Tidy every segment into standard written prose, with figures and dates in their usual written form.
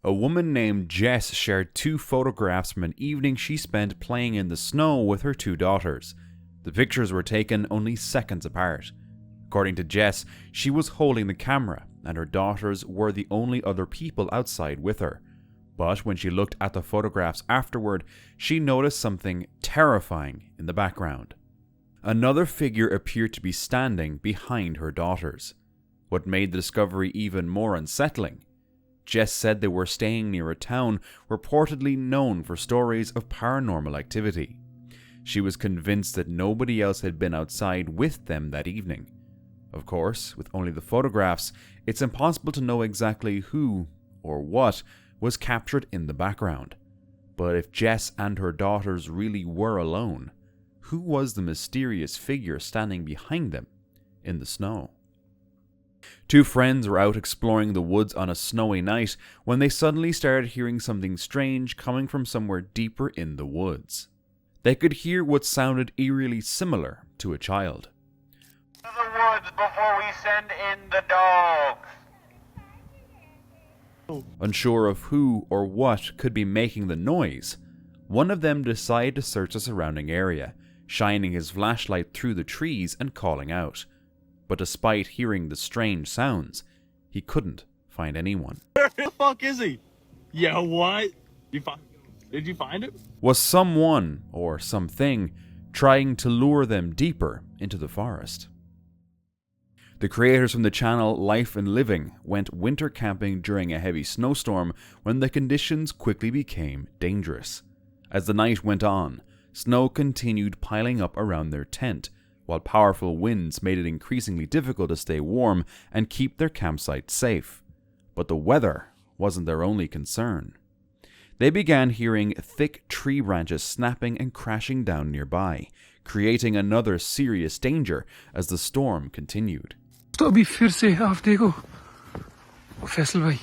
A woman named Jess shared 2 photographs from an evening she spent playing in the snow with her 2 daughters. The pictures were taken only seconds apart. According to Jess, she was holding the camera, and her daughters were the only other people outside with her. But when she looked at the photographs afterward, she noticed something terrifying in the background. Another figure appeared to be standing behind her daughters. What made the discovery even more unsettling, Jess said they were staying near a town reportedly known for stories of paranormal activity. She was convinced that nobody else had been outside with them that evening. Of course, with only the photographs, it's impossible to know exactly who or what was captured in the background. But if Jess and her daughters really were alone, who was the mysterious figure standing behind them in the snow? 2 friends were out exploring the woods on a snowy night when they suddenly started hearing something strange coming from somewhere deeper in the woods. They could hear what sounded eerily similar to a child. To the woods before we send in the dogs. Unsure of who or what could be making the noise, one of them decided to search the surrounding area, shining his flashlight through the trees and calling out. But despite hearing the strange sounds, he couldn't find anyone. Where the fuck is he? Yeah, what? Did you find him? Was someone, or something, trying to lure them deeper into the forest? The creators from the channel Life and Living went winter camping during a heavy snowstorm when the conditions quickly became dangerous. As the night went on, snow continued piling up around their tent, while powerful winds made it increasingly difficult to stay warm and keep their campsite safe. But the weather wasn't their only concern. They began hearing thick tree branches snapping and crashing down nearby, creating another serious danger as the storm continued. तो अभी फिर से आप देखो फैसल भाई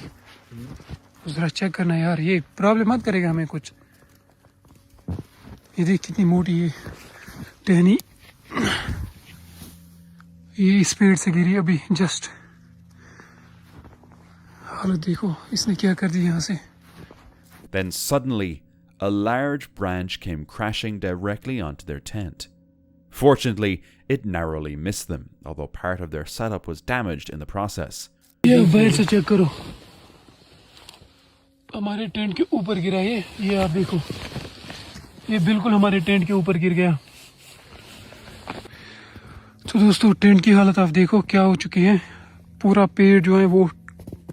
जरा check करना यार ये प्रॉब्लम मत करेगा हमें कुछ ये देख कितनी मोटी है टहनी ये स्पीड से गिरी अभी जस्ट हालत देखो इसने क्या कर दी यहाँ से. Then suddenly, a large branch came crashing directly onto their tent. Fortunately, it narrowly missed them, although part of their setup was damaged in the process. ये वायर से चेक करो हमारे टेंट के ऊपर गिरा ये आप देखो ये बिल्कुल हमारे टेंट के ऊपर गिर गया. तो दोस्तों टेंट की हालत आप देखो क्या हो चुकी है. पूरा पेड़ जो है वो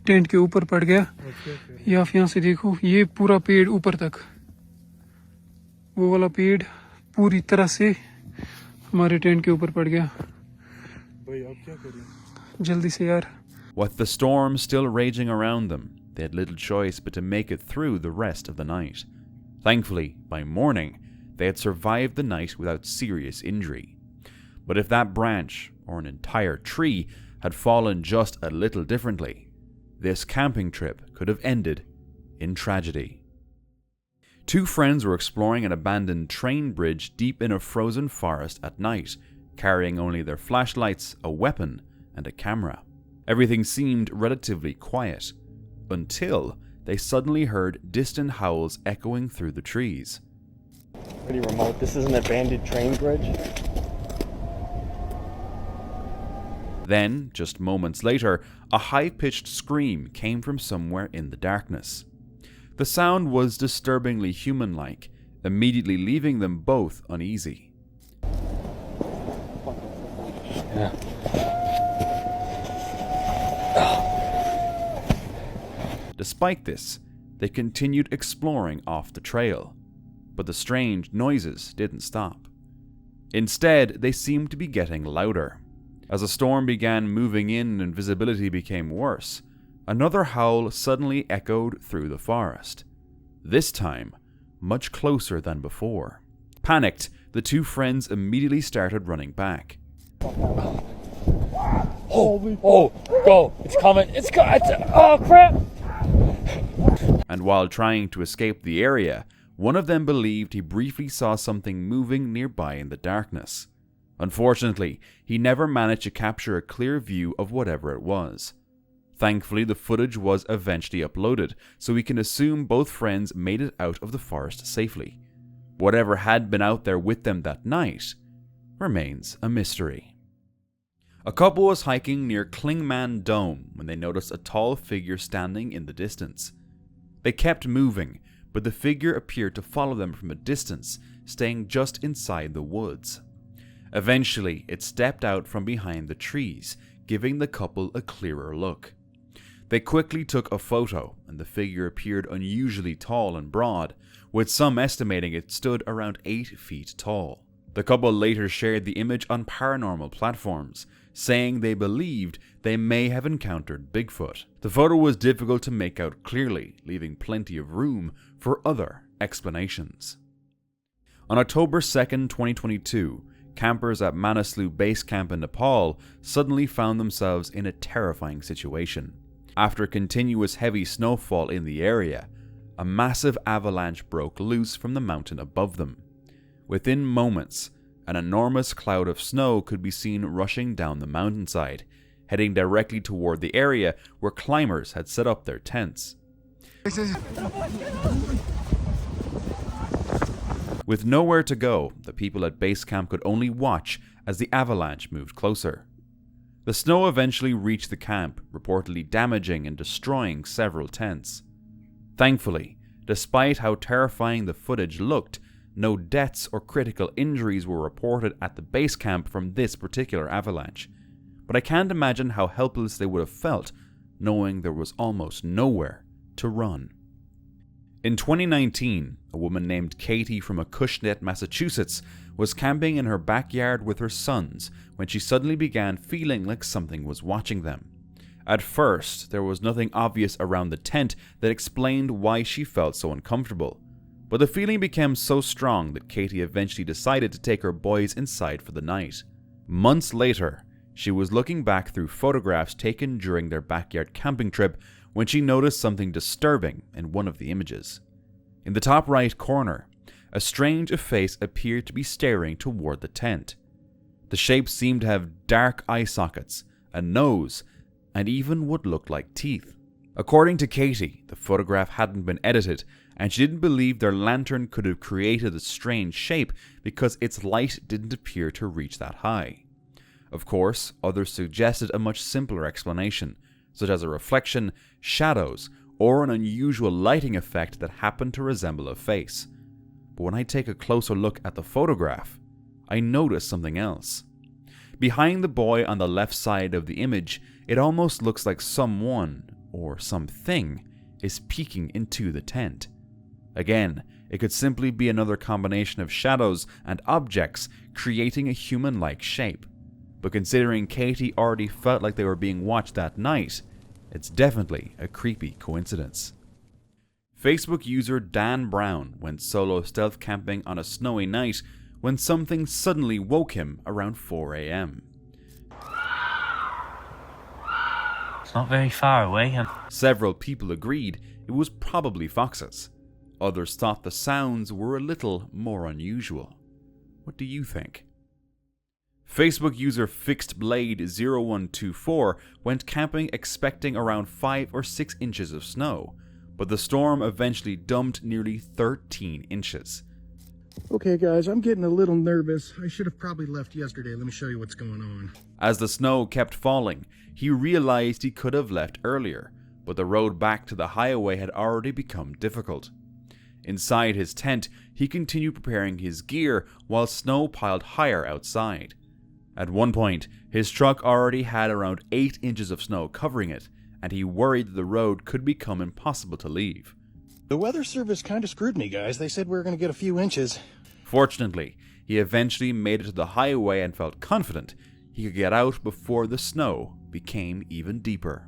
टेंट के ऊपर पड़ गया. ये आप यहाँ से देखो ये पूरा पेड़ ऊपर तक वो वाला पेड़ पूरी तरह से हमारे टेंट के ऊपर पड़ गया. भाई आप क्या करें? जल्दी से यार. With the storm still raging around them, they had little choice but to make it through the rest of the night. Thankfully, by morning, they had survived the night without serious injury. But if that branch, or an entire tree, had fallen just a little differently, this camping trip could have ended in tragedy. 2 friends were exploring an abandoned train bridge deep in a frozen forest at night, carrying only their flashlights, a weapon, and a camera. Everything seemed relatively quiet, until they suddenly heard distant howls echoing through the trees. Pretty remote. This is an abandoned train bridge. Then, just moments later, a high-pitched scream came from somewhere in the darkness. The sound was disturbingly human-like, immediately leaving them both uneasy. Yeah. Despite this, they continued exploring off the trail, but the strange noises didn't stop. Instead, they seemed to be getting louder. As the storm began moving in and visibility became worse, another howl suddenly echoed through the forest. This time, much closer than before. Panicked, the 2 friends immediately started running back. Oh, go! It's coming! Oh crap! And while trying to escape the area, one of them believed he briefly saw something moving nearby in the darkness. Unfortunately, he never managed to capture a clear view of whatever it was. Thankfully, the footage was eventually uploaded, so we can assume both friends made it out of the forest safely. Whatever had been out there with them that night remains a mystery. A couple was hiking near Clingman Dome when they noticed a tall figure standing in the distance. They kept moving, but the figure appeared to follow them from a distance, staying just inside the woods. Eventually, it stepped out from behind the trees, giving the couple a clearer look. They quickly took a photo, and the figure appeared unusually tall and broad, with some estimating it stood around 8 feet tall. The couple later shared the image on paranormal platforms, saying they believed they may have encountered Bigfoot. The photo was difficult to make out clearly, leaving plenty of room for other explanations. On October 2nd, 2022, campers at Manaslu base camp in Nepal suddenly found themselves in a terrifying situation. After continuous heavy snowfall in the area, a massive avalanche broke loose from the mountain above them. Within moments, an enormous cloud of snow could be seen rushing down the mountainside, heading directly toward the area where climbers had set up their tents. With nowhere to go, the people at base camp could only watch as the avalanche moved closer. The snow eventually reached the camp, reportedly damaging and destroying several tents. Thankfully, despite how terrifying the footage looked, no deaths or critical injuries were reported at the base camp from this particular avalanche. But I can't imagine how helpless they would have felt, knowing there was almost nowhere to run. In 2019, a woman named Katie from Acushnet, Massachusetts, was camping in her backyard with her sons when she suddenly began feeling like something was watching them. At first, there was nothing obvious around the tent that explained why she felt so uncomfortable, but the feeling became so strong that Katie eventually decided to take her boys inside for the night. Months later, she was looking back through photographs taken during their backyard camping trip when she noticed something disturbing in one of the images. In the top right corner, a strange face appeared to be staring toward the tent. The shape seemed to have dark eye sockets, a nose, and even what looked like teeth. According to Katie, the photograph hadn't been edited, and she didn't believe their lantern could have created the strange shape because its light didn't appear to reach that high. Of course, others suggested a much simpler explanation, such as a reflection, shadows, or an unusual lighting effect that happened to resemble a face. But when I take a closer look at the photograph, I notice something else. Behind the boy on the left side of the image, it almost looks like someone, or something, is peeking into the tent. Again, it could simply be another combination of shadows and objects creating a human-like shape. But considering Katie already felt like they were being watched that night, it's definitely a creepy coincidence. Facebook user Dan Brown went solo stealth camping on a snowy night when something suddenly woke him around 4 a.m. It's not very far away. Several people agreed it was probably foxes. Others thought the sounds were a little more unusual. What do you think? Facebook user FixedBlade0124 went camping expecting around 5 or 6 inches of snow, but the storm eventually dumped nearly 13 inches. Okay guys, I'm getting a little nervous. I should have probably left yesterday. Let me show you what's going on. As the snow kept falling, he realized he could have left earlier, but the road back to the highway had already become difficult. Inside his tent, he continued preparing his gear while snow piled higher outside. At one point, his truck already had around 8 inches of snow covering it, and he worried that the road could become impossible to leave. The weather service kind of screwed me, guys. They said we were going to get a few inches. Fortunately, he eventually made it to the highway and felt confident he could get out before the snow became even deeper.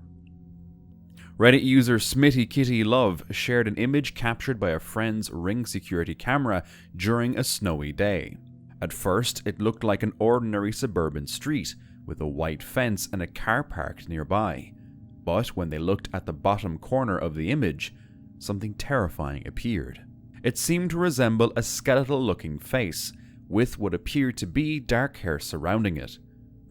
Reddit user Smitty Kitty Love shared an image captured by a friend's Ring security camera during a snowy day. At first, it looked like an ordinary suburban street, with a white fence and a car parked nearby. But when they looked at the bottom corner of the image, something terrifying appeared. It seemed to resemble a skeletal-looking face, with what appeared to be dark hair surrounding it.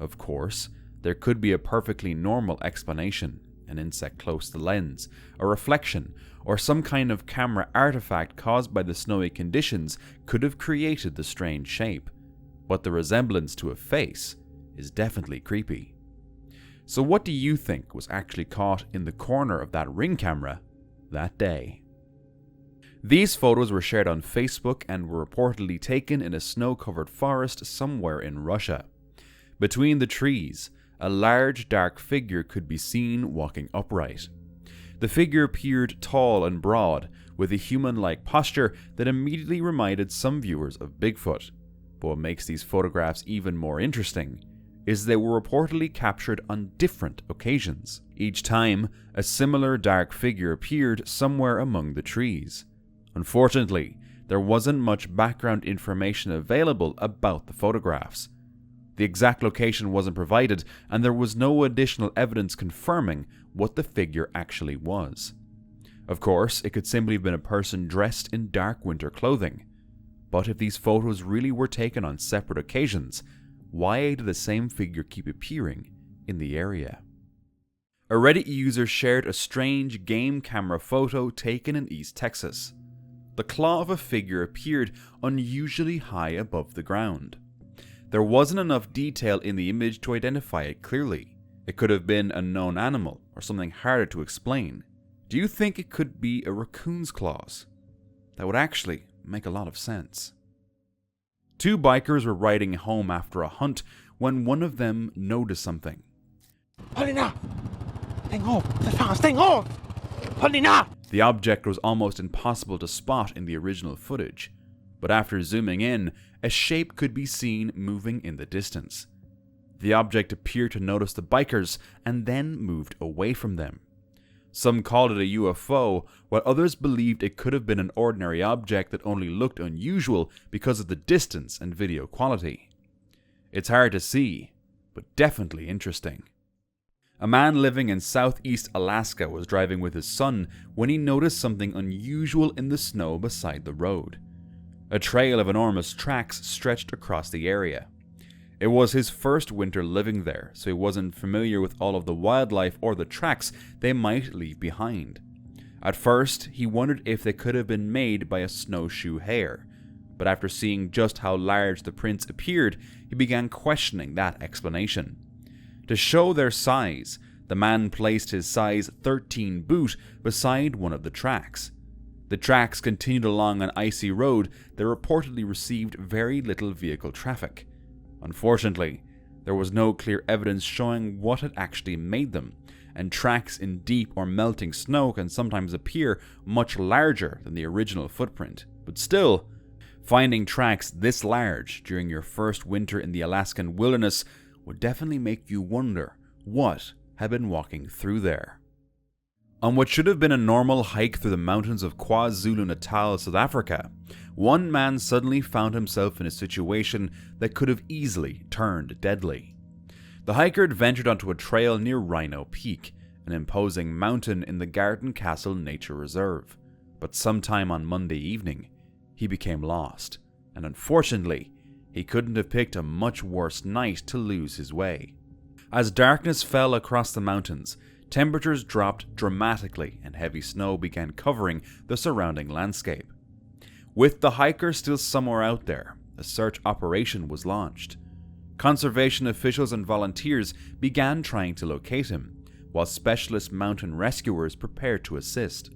Of course, there could be a perfectly normal explanation. an insect close to the lens, a reflection, or some kind of camera artifact caused by the snowy conditions could have created the strange shape, but the resemblance to a face is definitely creepy. So what do you think was actually caught in the corner of that Ring camera that day? These photos were shared on Facebook and were reportedly taken in a snow-covered forest somewhere in Russia. Between the trees, a large dark figure could be seen walking upright. The figure appeared tall and broad, with a human-like posture that immediately reminded some viewers of Bigfoot. But what makes these photographs even more interesting is they were reportedly captured on different occasions. Each time, a similar dark figure appeared somewhere among the trees. Unfortunately, there wasn't much background information available about the photographs. The exact location wasn't provided, and there was no additional evidence confirming what the figure actually was. Of course, it could simply have been a person dressed in dark winter clothing. But if these photos really were taken on separate occasions, why did the same figure keep appearing in the area? A Reddit user shared a strange game camera photo taken in East Texas. The claw of a figure appeared unusually high above the ground. There wasn't enough detail in the image to identify it clearly. It could have been a known animal or something harder to explain. Do you think it could be a raccoon's claws? That would actually make a lot of sense. Two bikers were riding home after a hunt when one of them noticed something. The object was almost impossible to spot in the original footage, but after zooming in, a shape could be seen moving in the distance. The object appeared to notice the bikers and then moved away from them. Some called it a UFO, while others believed it could have been an ordinary object that only looked unusual because of the distance and video quality. It's hard to see, but definitely interesting. A man living in southeast Alaska was driving with his son when he noticed something unusual in the snow beside the road. A trail of enormous tracks stretched across the area. It was his first winter living there, so he wasn't familiar with all of the wildlife or the tracks they might leave behind. At first, he wondered if they could have been made by a snowshoe hare, but after seeing just how large the prints appeared, he began questioning that explanation. To show their size, the man placed his size 13 boot beside one of the tracks. The tracks continued along an icy road that reportedly received very little vehicle traffic. Unfortunately, there was no clear evidence showing what had actually made them, and tracks in deep or melting snow can sometimes appear much larger than the original footprint. But still, finding tracks this large during your first winter in the Alaskan wilderness would definitely make you wonder what had been walking through there. On what should have been a normal hike through the mountains of KwaZulu-Natal, South Africa, one man suddenly found himself in a situation that could have easily turned deadly. The hiker had ventured onto a trail near Rhino Peak, an imposing mountain in the Garden Castle Nature Reserve, but sometime on Monday evening, he became lost, and unfortunately, he couldn't have picked a much worse night to lose his way. As darkness fell across the mountains, temperatures dropped dramatically and heavy snow began covering the surrounding landscape. With the hiker still somewhere out there, a search operation was launched. Conservation officials and volunteers began trying to locate him, while specialist mountain rescuers prepared to assist.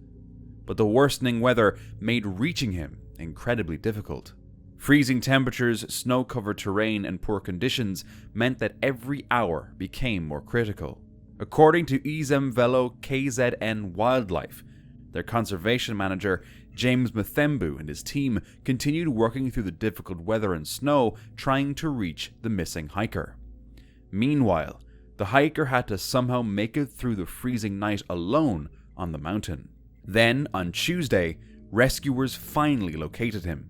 But the worsening weather made reaching him incredibly difficult. Freezing temperatures, snow-covered terrain, and poor conditions meant that every hour became more critical. According to Izemvelo KZN Wildlife, their conservation manager, James Mathembu, and his team continued working through the difficult weather and snow trying to reach the missing hiker. Meanwhile, the hiker had to somehow make it through the freezing night alone on the mountain. Then, on Tuesday, rescuers finally located him.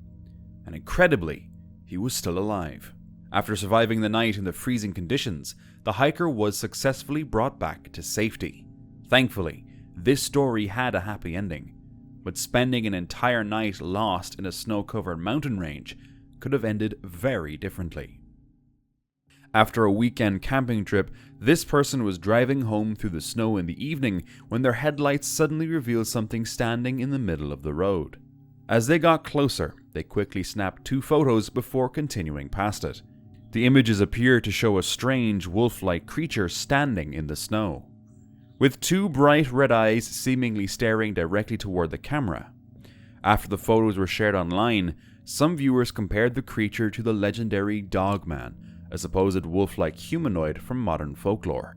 And incredibly, he was still alive. After surviving the night in the freezing conditions, the hiker was successfully brought back to safety. Thankfully, this story had a happy ending, but spending an entire night lost in a snow-covered mountain range could have ended very differently. After a weekend camping trip, this person was driving home through the snow in the evening when their headlights suddenly revealed something standing in the middle of the road. As they got closer, they quickly snapped 2 photos before continuing past it. The images appear to show a strange wolf-like creature standing in the snow, with 2 bright red eyes seemingly staring directly toward the camera. After the photos were shared online, some viewers compared the creature to the legendary Dogman, a supposed wolf-like humanoid from modern folklore.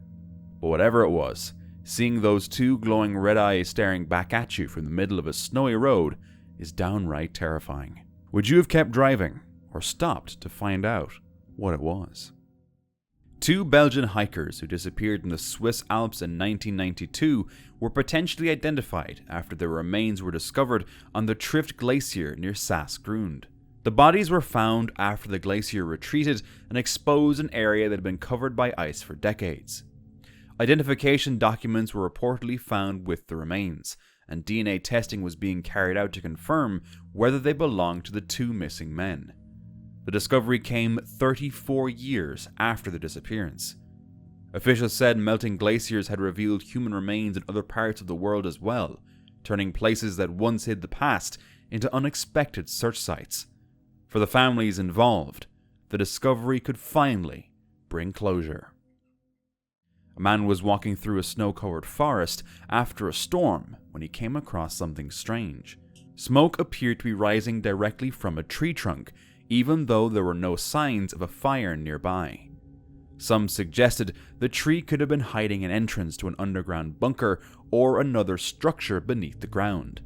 But whatever it was, seeing those 2 glowing red eyes staring back at you from the middle of a snowy road is downright terrifying. Would you have kept driving, or stopped to find out what it was? 2 Belgian hikers who disappeared in the Swiss Alps in 1992 were potentially identified after their remains were discovered on the Trift Glacier near Saas-Grund. The bodies were found after the glacier retreated and exposed an area that had been covered by ice for decades. Identification documents were reportedly found with the remains, and DNA testing was being carried out to confirm whether they belonged to the 2 missing men. The discovery came 34 years after the disappearance. Officials said melting glaciers had revealed human remains in other parts of the world as well, turning places that once hid the past into unexpected search sites. For the families involved, the discovery could finally bring closure. A man was walking through a snow-covered forest after a storm when he came across something strange. Smoke appeared to be rising directly from a tree trunk, even though there were no signs of a fire nearby. Some suggested the tree could have been hiding an entrance to an underground bunker or another structure beneath the ground.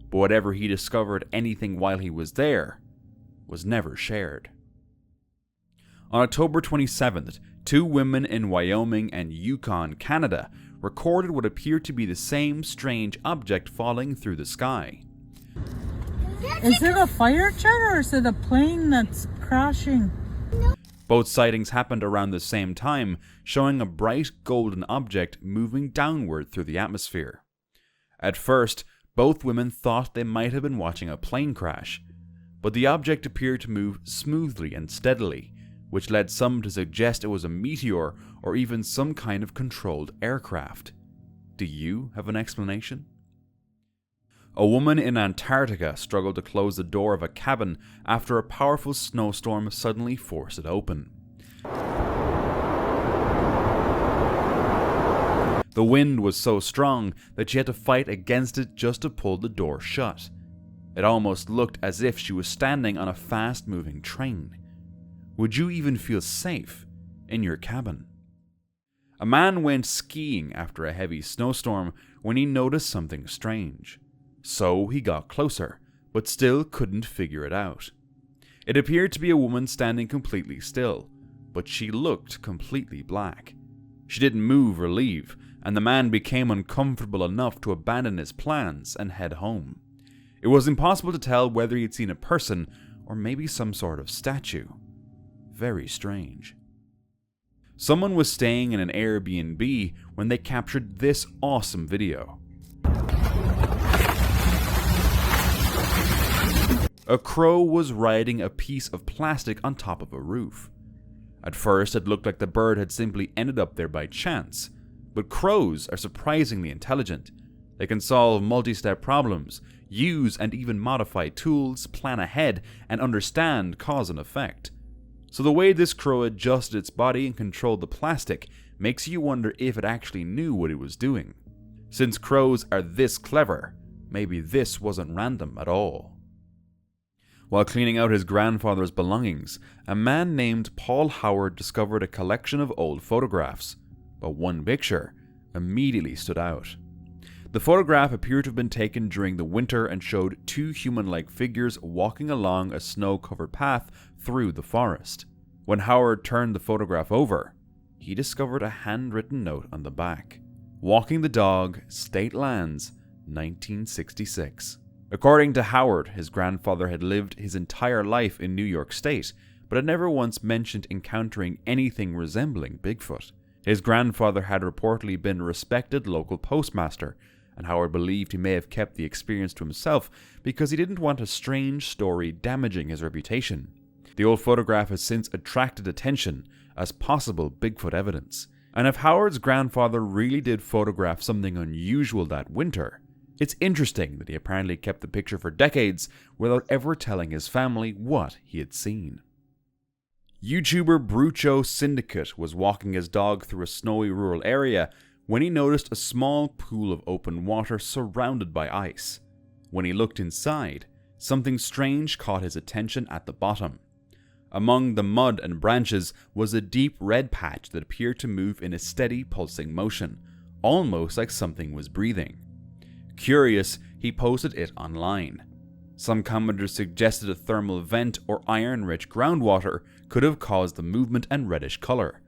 But whatever he discovered anything while he was there was never shared. On October 27th, 2 women in Wyoming and Yukon, Canada, recorded what appeared to be the same strange object falling through the sky. Is it a fire jet or is it a plane that's crashing? Both sightings happened around the same time, showing a bright golden object moving downward through the atmosphere. At first, both women thought they might have been watching a plane crash, but the object appeared to move smoothly and steadily, which led some to suggest it was a meteor or even some kind of controlled aircraft. Do you have an explanation? A woman in Antarctica struggled to close the door of a cabin after a powerful snowstorm suddenly forced it open. The wind was so strong that she had to fight against it just to pull the door shut. It almost looked as if she was standing on a fast-moving train. Would you even feel safe in your cabin? A man went skiing after a heavy snowstorm when he noticed something strange. So he got closer, but still couldn't figure it out. It appeared to be a woman standing completely still, but she looked completely black. She didn't move or leave, and the man became uncomfortable enough to abandon his plans and head home. It was impossible to tell whether he had seen a person or maybe some sort of statue. Very strange. Someone was staying in an Airbnb when they captured this awesome video. A crow was riding a piece of plastic on top of a roof. At first, it looked like the bird had simply ended up there by chance, but crows are surprisingly intelligent. They can solve multi-step problems, use and even modify tools, plan ahead, and understand cause and effect. So the way this crow adjusted its body and controlled the plastic makes you wonder if it actually knew what it was doing. Since crows are this clever, maybe this wasn't random at all. While cleaning out his grandfather's belongings, a man named Paul Howard discovered a collection of old photographs, but one picture immediately stood out. The photograph appeared to have been taken during the winter and showed 2 human-like figures walking along a snow-covered path through the forest. When Howard turned the photograph over, he discovered a handwritten note on the back. Walking the dog, State Lands, 1966. According to Howard, his grandfather had lived his entire life in New York State, but had never once mentioned encountering anything resembling Bigfoot. His grandfather had reportedly been a respected local postmaster, and Howard believed he may have kept the experience to himself because he didn't want a strange story damaging his reputation. The old photograph has since attracted attention, as possible Bigfoot evidence. And if Howard's grandfather really did photograph something unusual that winter, it's interesting that he apparently kept the picture for decades without ever telling his family what he had seen. YouTuber Brucho Syndicate was walking his dog through a snowy rural area when he noticed a small pool of open water surrounded by ice. When he looked inside, something strange caught his attention at the bottom. Among the mud and branches was a deep red patch that appeared to move in a steady pulsing motion, almost like something was breathing. Curious, he posted it online. Some commenters suggested a thermal vent or iron-rich groundwater could have caused the movement and reddish color,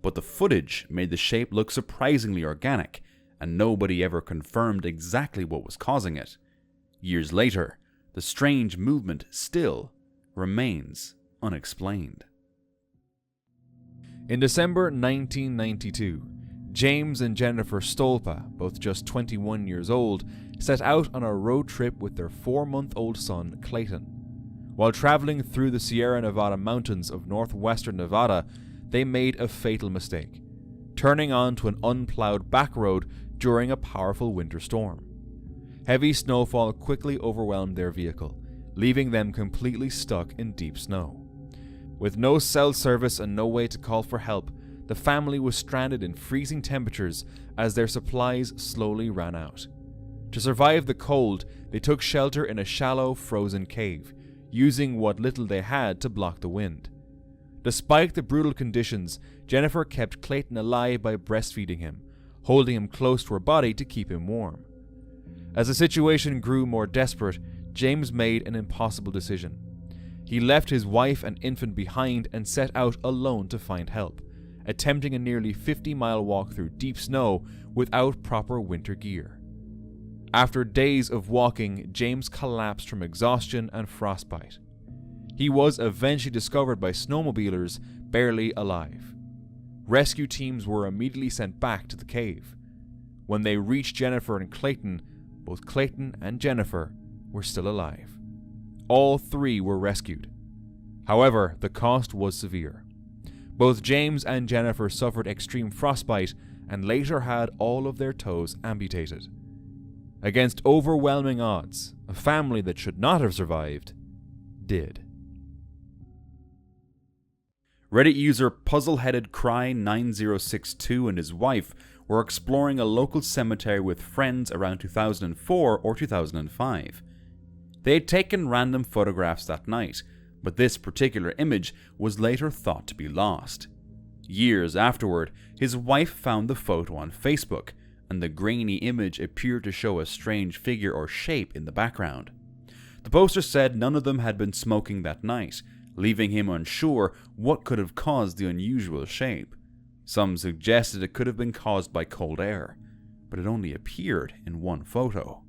but the footage made the shape look surprisingly organic, and nobody ever confirmed exactly what was causing it. Years later, the strange movement still remains unexplained. In December 1992, James and Jennifer Stolpa, both just 21 years old, set out on a road trip with their 4-month-old son, Clayton. While traveling through the Sierra Nevada mountains of northwestern Nevada, they made a fatal mistake, turning onto an unplowed back road during a powerful winter storm. Heavy snowfall quickly overwhelmed their vehicle, leaving them completely stuck in deep snow. With no cell service and no way to call for help, the family was stranded in freezing temperatures as their supplies slowly ran out. To survive the cold, they took shelter in a shallow, frozen cave, using what little they had to block the wind. Despite the brutal conditions, Jennifer kept Clayton alive by breastfeeding him, holding him close to her body to keep him warm. As the situation grew more desperate, James made an impossible decision. He left his wife and infant behind and set out alone to find help, attempting a nearly 50-mile walk through deep snow without proper winter gear. After days of walking, James collapsed from exhaustion and frostbite. He was eventually discovered by snowmobilers, barely alive. Rescue teams were immediately sent back to the cave. When they reached Jennifer and Clayton, both Clayton and Jennifer were still alive. All 3 were rescued. However, the cost was severe. Both James and Jennifer suffered extreme frostbite and later had all of their toes amputated. Against overwhelming odds, a family that should not have survived did. Reddit user Puzzle-Headed Cry 9062 and his wife were exploring a local cemetery with friends around 2004 or 2005. They had taken random photographs that night, but this particular image was later thought to be lost. Years afterward, his wife found the photo on Facebook, and the grainy image appeared to show a strange figure or shape in the background. The poster said none of them had been smoking that night, leaving him unsure what could have caused the unusual shape. Some suggested it could have been caused by cold air, but it only appeared in one photo.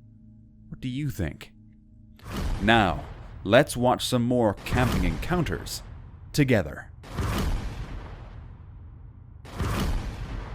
What do you think? Now, let's watch some more camping encounters together.